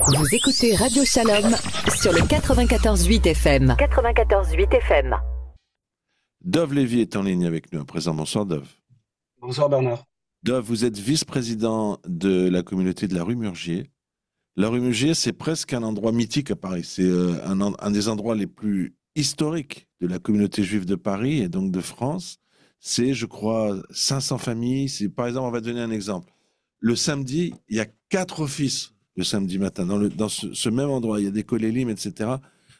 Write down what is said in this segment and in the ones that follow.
Vous écoutez Radio Shalom sur le 94.8 FM. 94.8 FM. Dov Lévy est en ligne avec nous à présent. Bonsoir Dov. Bonsoir Bernard. Dov, vous êtes vice-président de la communauté de la rue Murgier. La rue Murgier, c'est presque un endroit mythique à Paris. C'est un des endroits les plus historiques de la communauté juive de Paris et donc de France. C'est, je crois, 500 familles. Par exemple, on va donner un exemple. Le samedi, il y a 4 offices le samedi matin dans ce même endroit. Il y a des kolélim, etc.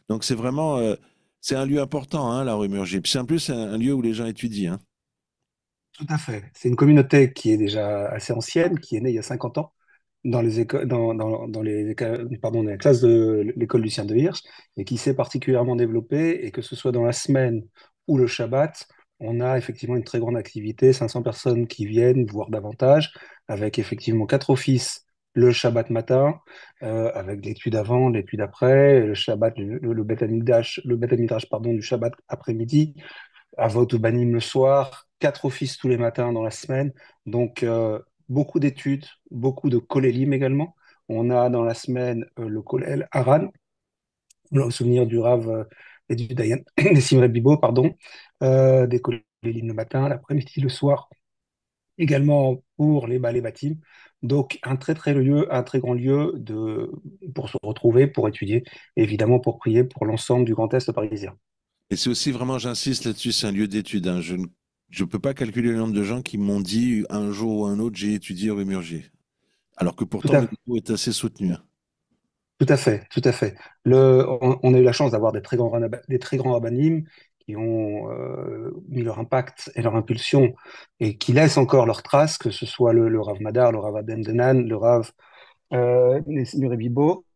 Donc c'est vraiment... c'est un lieu important, hein, la rue Murgier. Puis en plus, c'est un lieu où les gens étudient. Hein. Tout à fait. C'est une communauté qui est déjà assez ancienne, qui est née il y a 50 ans dans les dans les classes de l'école Lucien de Hirsch et qui s'est particulièrement développée et que ce soit dans la semaine ou le Shabbat, on a effectivement une très grande activité, 500 personnes qui viennent, voire davantage, avec effectivement 4 offices le Shabbat matin, avec l'étude avant, l'étude après, le Shabbat, le Beth Amikdash, pardon, du Shabbat après-midi, Avot ou Banim le soir, 4 offices tous les matins dans la semaine. Donc, beaucoup d'études, beaucoup de kolélim également. On a dans la semaine le kollel Haran, au souvenir du Rav et du Dayan, des Simre Bibo, pardon, des kolélim le matin, l'après-midi, le soir, également pour les balais bâtim. Donc, un très grand lieu pour se retrouver, pour étudier, et évidemment pour prier pour l'ensemble du Grand Est parisien. Et c'est aussi vraiment, j'insiste là-dessus, c'est un lieu d'étude. Hein. Je ne peux pas calculer le nombre de gens qui m'ont dit un jour ou un autre, j'ai étudié rue Murgier. Alors que Tout pourtant, le à niveau est assez soutenu. Hein. Tout à fait, tout à fait. On a eu la chance d'avoir des très grands rabbinim qui ont mis leur impact et leur impulsion et qui laissent encore leurs traces, que ce soit le Rav Madar, le Rav Aden Denan, le Rav Nessim Bibo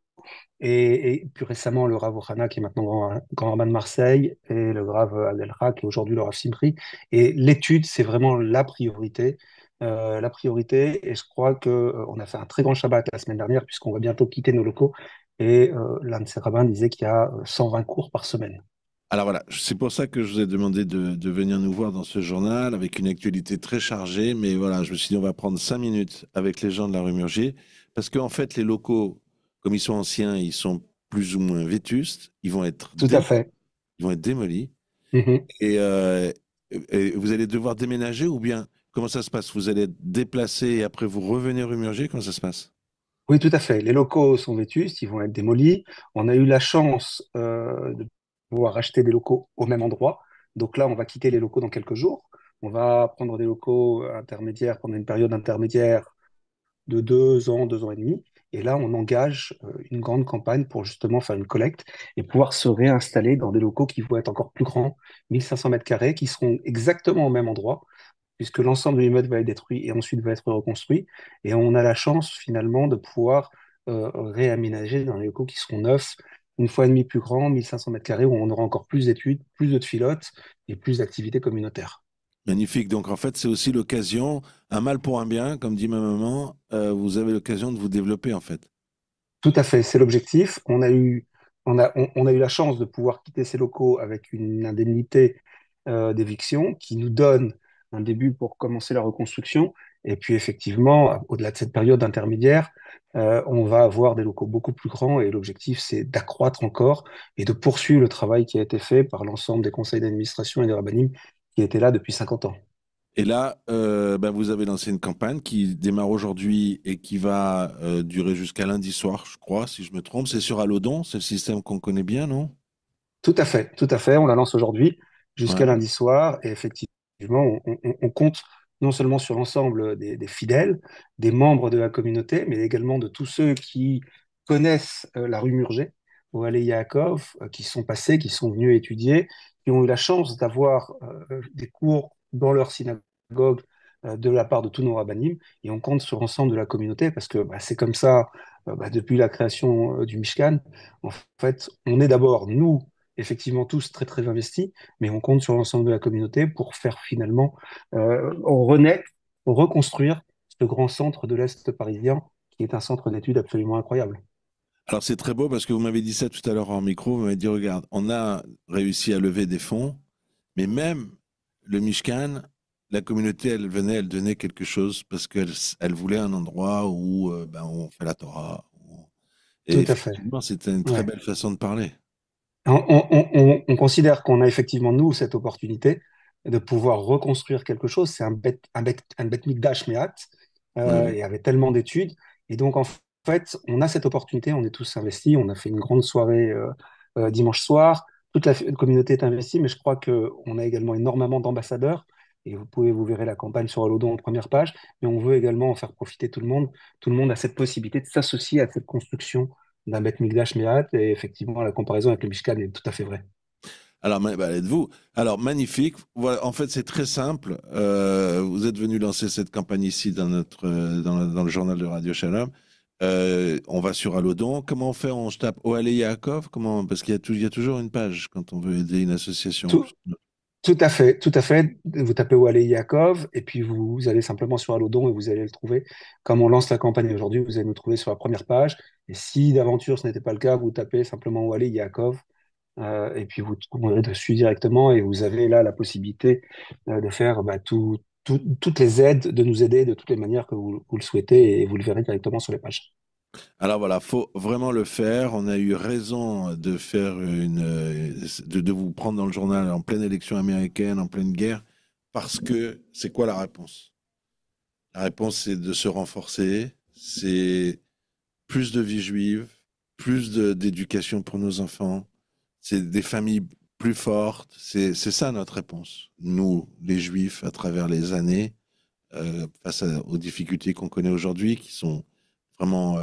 et plus récemment le Rav Ohana qui est maintenant grand rabbin de Marseille et le Rav Adelra qui est aujourd'hui le Rav Simri. Et l'étude, c'est vraiment la priorité. Et je crois que on a fait un très grand Shabbat la semaine dernière puisqu'on va bientôt quitter nos locaux et l'un de ces rabbins disait qu'il y a 120 cours par semaine. Alors voilà, c'est pour ça que je vous ai demandé de venir nous voir dans ce journal avec une actualité très chargée. Mais voilà, je me suis dit, on va prendre 5 minutes avec les gens de la rue Murgier. Parce qu'en fait, les locaux, comme ils sont anciens, ils sont plus ou moins vétustes. Tout à fait. Ils vont être démolis. Mhm. Et vous allez devoir déménager ou bien comment ça se passe? Vous allez être déplacé et après vous revenez rue Murgier? Comment ça se passe? Oui, tout à fait. Les locaux sont vétustes, ils vont être démolis. On a eu la chance de pouvoir acheter des locaux au même endroit. Donc là, on va quitter les locaux dans quelques jours. On va prendre des locaux intermédiaires pendant une période intermédiaire de 2 ans, 2 ans et demi. Et là, on engage une grande campagne pour justement faire une collecte et pouvoir se réinstaller dans des locaux qui vont être encore plus grands, 1500 mètres carrés, qui seront exactement au même endroit, puisque l'ensemble de l'immeuble va être détruit et ensuite va être reconstruit. Et on a la chance finalement de pouvoir réaménager dans les locaux qui seront neufs, une fois et demie plus grands, 1500 mètres carrés, où on aura encore plus d'études, plus de filotes et plus d'activités communautaires. Magnifique. Donc en fait, c'est aussi l'occasion, un mal pour un bien, comme dit ma maman, vous avez l'occasion de vous développer en fait. Tout à fait, c'est l'objectif. On a eu la chance de pouvoir quitter ces locaux avec une indemnité d'éviction qui nous donne un début pour commencer la reconstruction. Et puis effectivement, au-delà de cette période intermédiaire, on va avoir des locaux beaucoup plus grands et l'objectif, c'est d'accroître encore et de poursuivre le travail qui a été fait par l'ensemble des conseils d'administration et des rabbinim qui étaient là depuis 50 ans. Et là, vous avez lancé une campagne qui démarre aujourd'hui et qui va durer jusqu'à lundi soir, je crois, si je me trompe. C'est sur Alodon, c'est le système qu'on connaît bien, non? Tout à fait, tout à fait. On la lance aujourd'hui jusqu'à Ouais. lundi soir et effectivement, on compte non seulement sur l'ensemble des fidèles, des membres de la communauté, mais également de tous ceux qui connaissent la rue Murger, au Allée Yaakov, qui sont passés, qui sont venus étudier, qui ont eu la chance d'avoir des cours dans leur synagogue de la part de tous nos rabbinim. Et on compte sur l'ensemble de la communauté parce que c'est comme ça, depuis la création du Mishkan. En fait, on est d'abord, nous, effectivement tous très très investis, mais on compte sur l'ensemble de la communauté pour faire finalement renaître, reconstruire ce grand centre de l'Est parisien qui est un centre d'études absolument incroyable. Alors c'est très beau parce que vous m'avez dit ça tout à l'heure en micro, vous m'avez dit, regarde, on a réussi à lever des fonds, mais même le Mishkan, la communauté, elle donnait quelque chose parce elle voulait un endroit où on fait la Torah. Et Tout à fait. effectivement, c'était une très Ouais. belle façon de parler. On considère qu'on a effectivement, nous, cette opportunité de pouvoir reconstruire quelque chose. C'est un Bet Mikdash Me'at. Ouais, ouais. Il y avait tellement d'études. Et donc, en fait, on a cette opportunité, on est tous investis. On a fait une grande soirée dimanche soir. Toute la communauté est investie, mais je crois qu'on a également énormément d'ambassadeurs. Et vous verrez la campagne sur Alodon en première page. Mais on veut également en faire profiter tout le monde. Tout le monde a cette possibilité de s'associer à cette construction d'un Beth Mikdash Me'at. Et effectivement, la comparaison avec le Mishkan est tout à fait vraie. Alors, bah, êtes-vous? Alors, magnifique. Voilà, en fait, c'est très simple. Vous êtes venu lancer cette campagne ici dans dans le journal de Radio Shalom. On va sur Alodon. Comment on fait? On se tape Oale Yaakov? Comment? Parce il y a toujours une page quand on veut aider une association. Tout, Tout à fait, tout à fait. Vous tapez Wale Yaakov et puis vous allez simplement sur Alodon et vous allez le trouver. Comme on lance la campagne aujourd'hui, vous allez nous trouver sur la première page. Et si d'aventure ce n'était pas le cas, vous tapez simplement Wale Yaakov et puis vous tomberez dessus directement et vous avez là la possibilité de faire toutes les aides, de nous aider de toutes les manières que vous le souhaitez et vous le verrez directement sur les pages. Alors voilà, faut vraiment le faire. On a eu raison de faire de vous prendre dans le journal en pleine élection américaine, en pleine guerre, parce que c'est quoi la réponse? La réponse, c'est de se renforcer, c'est plus de vie juive, d'éducation pour nos enfants, c'est des familles plus fortes. C'est ça notre réponse. Nous, les juifs, à travers les années, aux difficultés qu'on connaît aujourd'hui, qui sont vraiment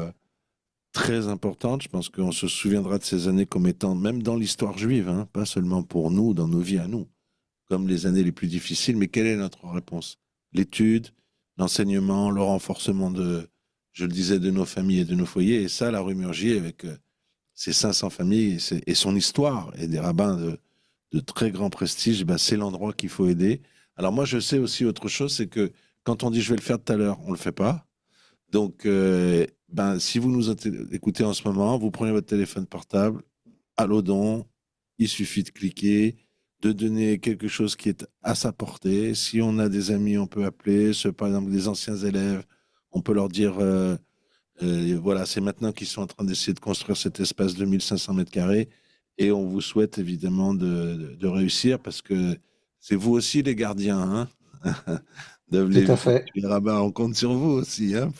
très importante. Je pense qu'on se souviendra de ces années comme étant, même dans l'histoire juive, hein, pas seulement pour nous, dans nos vies à nous, comme les années les plus difficiles. Mais quelle est notre réponse? L'étude, l'enseignement, le renforcement je le disais, de nos familles et de nos foyers. Et ça, la rue Murgier, avec ses 500 familles et son histoire, et des rabbins de très grand prestige, ben, c'est l'endroit qu'il faut aider. Alors moi, je sais aussi autre chose, c'est que quand on dit je vais le faire tout à l'heure, on ne le fait pas. Donc, ben, si vous nous écoutez en ce moment, vous prenez votre téléphone portable, à l'Odon, il suffit de cliquer, de donner quelque chose qui est à sa portée. Si on a des amis, on peut appeler, par exemple des anciens élèves, on peut leur dire, voilà, c'est maintenant qu'ils sont en train d'essayer de construire cet espace de 1500 mètres carrés et on vous souhaite évidemment de réussir parce que c'est vous aussi les gardiens, hein. Dove Tout à Lévy, fait. les rabbins, on compte sur vous aussi, hein,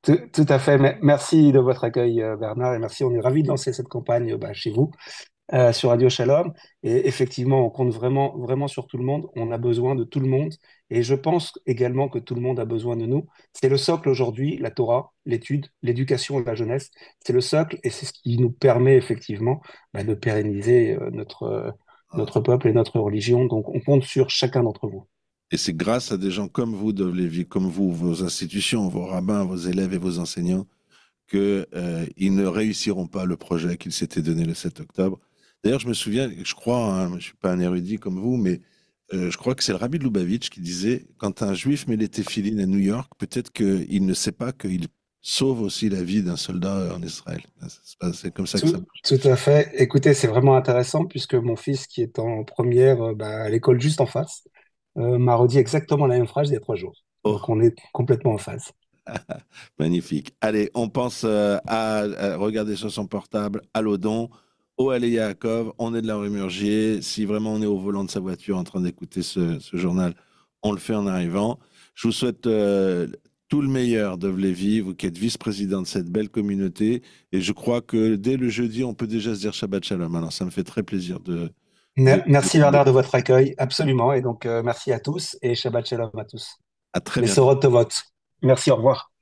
Tout à fait. Merci de votre accueil, Bernard, et merci. On est ravis de lancer cette campagne chez vous. Sur Radio Shalom. Et effectivement, on compte vraiment, vraiment sur tout le monde. On a besoin de tout le monde. Et je pense également que tout le monde a besoin de nous. C'est le socle aujourd'hui, la Torah, l'étude, l'éducation de la jeunesse. C'est le socle et c'est ce qui nous permet effectivement de pérenniser notre peuple et notre religion. Donc, on compte sur chacun d'entre vous. Et c'est grâce à des gens comme vous, Dov Lévy, comme vous, vos institutions, vos rabbins, vos élèves et vos enseignants, que, ils ne réussiront pas le projet qu'ils s'étaient donné le 7 octobre. D'ailleurs, je me souviens, je crois, hein, je ne suis pas un érudit comme vous, mais je crois que c'est le rabbi de Lubavitch qui disait, quand un juif met les téphilines à New York, peut-être qu'il ne sait pas qu'il sauve aussi la vie d'un soldat en Israël. C'est comme ça que ça marche. Tout à fait. Écoutez, c'est vraiment intéressant puisque mon fils, qui est en première à l'école juste en face, m'a redit exactement la même phrase il y a 3 jours. Donc, Oh, on est complètement en phase. magnifique. Allez, on pense à regarder sur son portable, à l'Odon, au Allée Yaakov, on est de la rue Murgier. Si vraiment on est au volant de sa voiture en train d'écouter ce journal, on le fait en arrivant. Je vous souhaite tout le meilleur, Dov Lévy, vous qui êtes vice-président de cette belle communauté. Et je crois que dès le jeudi, on peut déjà se dire Shabbat Shalom. Alors ça me fait très plaisir Merci Bernard de votre accueil, absolument. Et donc, merci à tous et Shabbat Shalom à tous. à très Les bientôt. Sorot Tovot. Merci, au revoir.